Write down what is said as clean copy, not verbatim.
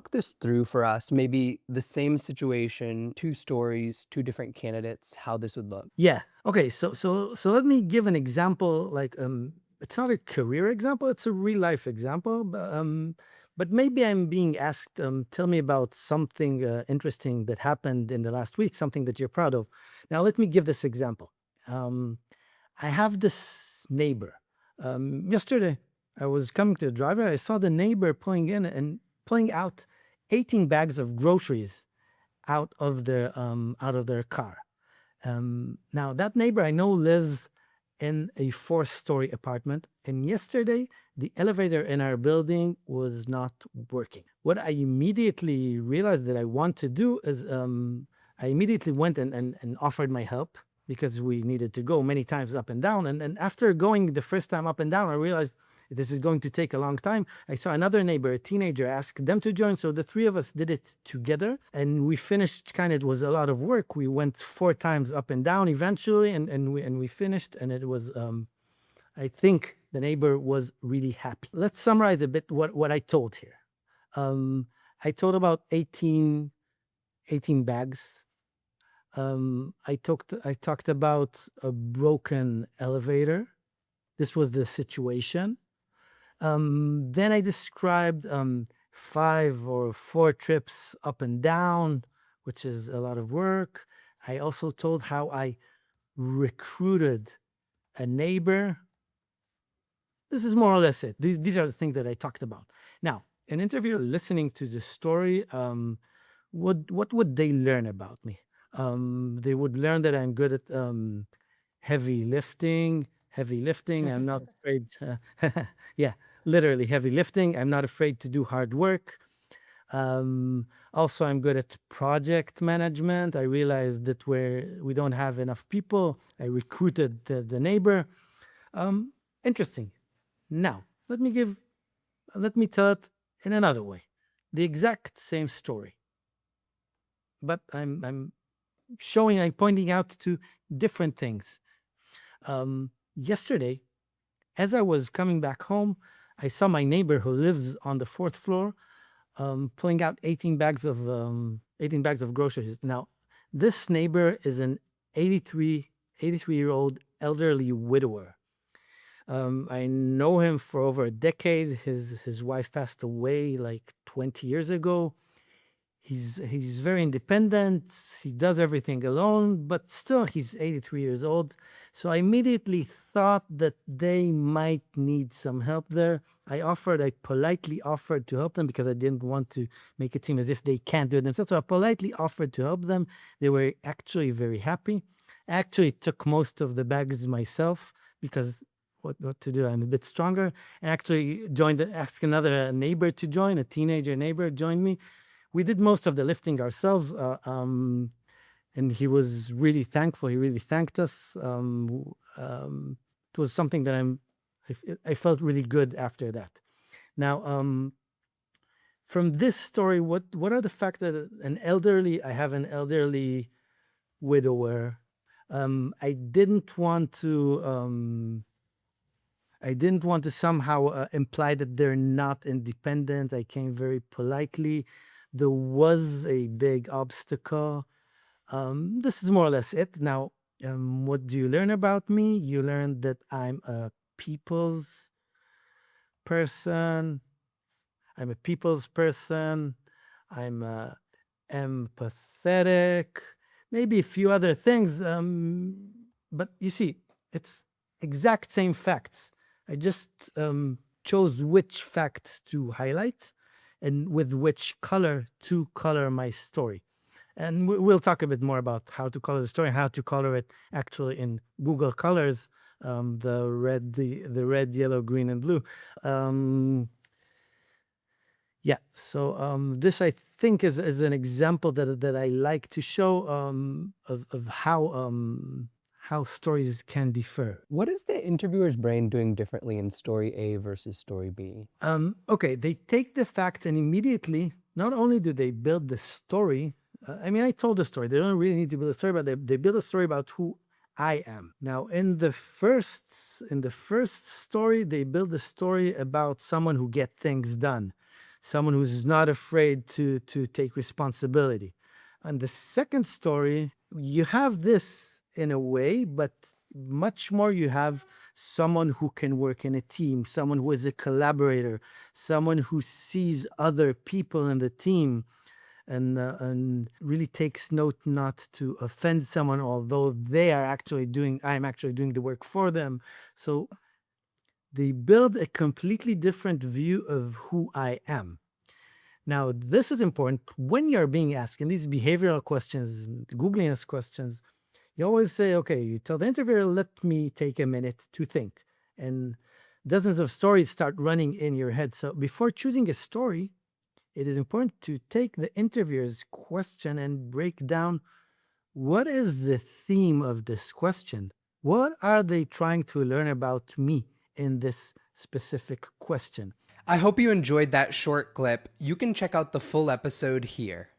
walk this through for us? Maybe the same situation, two stories, two different candidates, how this would look. Yeah. Okay. So let me give an example. It's not a career example; it's a real life example. But maybe I'm being asked. Tell me about something interesting that happened in the last week. Something that you're proud of. Now, let me give this example. Um, I have this neighbor. Yesterday, I was coming to the driveway. I saw the neighbor pulling in and pulling out 18 bags of groceries out of their car. Now that neighbor I know lives in a four-story apartment, and yesterday the elevator in our building was not working. What I immediately realized that I want to do is I immediately went and offered my help because we needed to go many times up and down. And after going the first time up and down, I realized this is going to take a long time. I saw another neighbor, a teenager, ask them to join. So the three of us did it together and we finished. It was a lot of work. We went four times up and down eventually and we finished. And it was, I think the neighbor was really happy. Let's summarize a bit what I told here. I told about 18 bags. I talked about a broken elevator. This was the situation. Then I described five or four trips up and down, which is a lot of work. I also told how I recruited a neighbor. This is more or less it. These are the things that I talked about. Now, an interviewer listening to the story, what would they learn about me? They would learn that I'm good at heavy lifting. Heavy lifting. I'm not afraid. Yeah, literally heavy lifting. I'm not afraid to do hard work. Also, I'm good at project management. I realized that where we don't have enough people, I recruited the neighbor. Interesting. Now, let me tell it in another way. The exact same story, but I'm pointing out to different things. Yesterday, as I was coming back home, I saw my neighbor who lives on the fourth floor pulling out 18 bags of groceries. Now, this neighbor is an 83-year-old elderly widower. I know him for over a decade. His wife passed away like 20 years ago. He's very independent. He does everything alone, but still he's 83 years old. So I immediately thought that they might need some help there. I politely offered to help them because I didn't want to make it seem as if they can't do it themselves. So I politely offered to help them. They were actually very happy. I actually took most of the bags myself because what to do? I'm a bit stronger. And actually asked another neighbor to join, a teenager neighbor joined me. We did most of the lifting ourselves, and he was really thankful. He really thanked us. It was something that I felt really good after that. Now, from this story, what are the fact that I have an elderly widower. I didn't want to. I didn't want to somehow imply that they're not independent. I came very politely. There was a big obstacle. This is more or less it. Now, what do you learn about me? You learn that I'm a people's person. I'm a people's person. I'm empathetic. Maybe a few other things. But you see, it's exact same facts. I just chose which facts to highlight and with which color to color my story. And we'll talk a bit more about how to color the story and how to color it actually in Google Colors, the red, yellow, green, and blue. Yeah, so this I think is an example that I like to show of how stories can differ. What is the interviewer's brain doing differently in story A versus story B? Okay, they take the fact and immediately, not only do they build the story, I mean, I told the story. They don't really need to build a story, but they build a story about who I am. Now, in the first story, they build a story about someone who get things done. someone who's not afraid to take responsibility. And the second story, you have this in a way, but much more you have someone who can work in a team, someone who is a collaborator, someone who sees other people in the team and really takes note not to offend someone, although I'm actually doing the work for them. So they build a completely different view of who I am. Now, this is important when you're being asked in these behavioral questions, Googleyness questions. You always say, okay, you tell the interviewer, let me take a minute to think. And dozens of stories start running in your head. So before choosing a story, it is important to take the interviewer's question and break down what is the theme of this question? What are they trying to learn about me in this specific question? I hope you enjoyed that short clip. You can check out the full episode here.